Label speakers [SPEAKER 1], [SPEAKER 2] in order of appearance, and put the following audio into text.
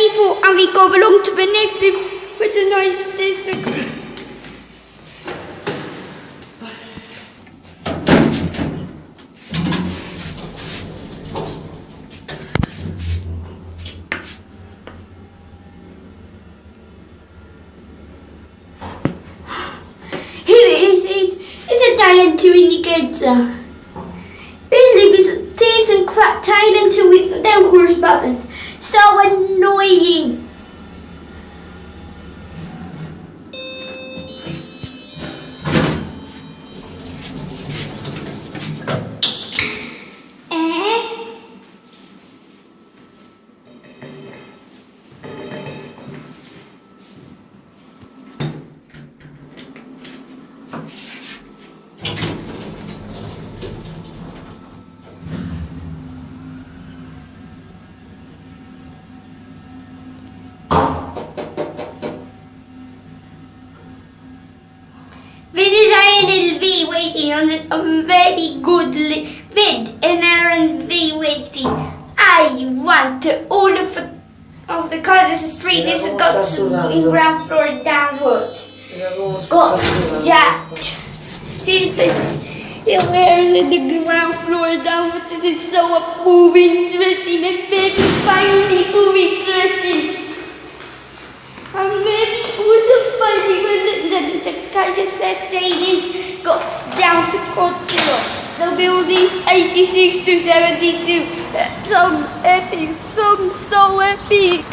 [SPEAKER 1] level and we go along to the next level with a nice disc. It's a talent to indicator. Basically, it's taste and crap talent to with no horse buttons. So annoying. This is RNLV waiting on a very good vid and RNV waiting. I want all of the cars street is got in ground floor downward. Got that. He says where is it the ground floor downward? This is so interesting and very finally interesting. And maybe it was funny when the Kansas State got down to Godzilla. The buildings 86 to 72. Some epic, some so epic.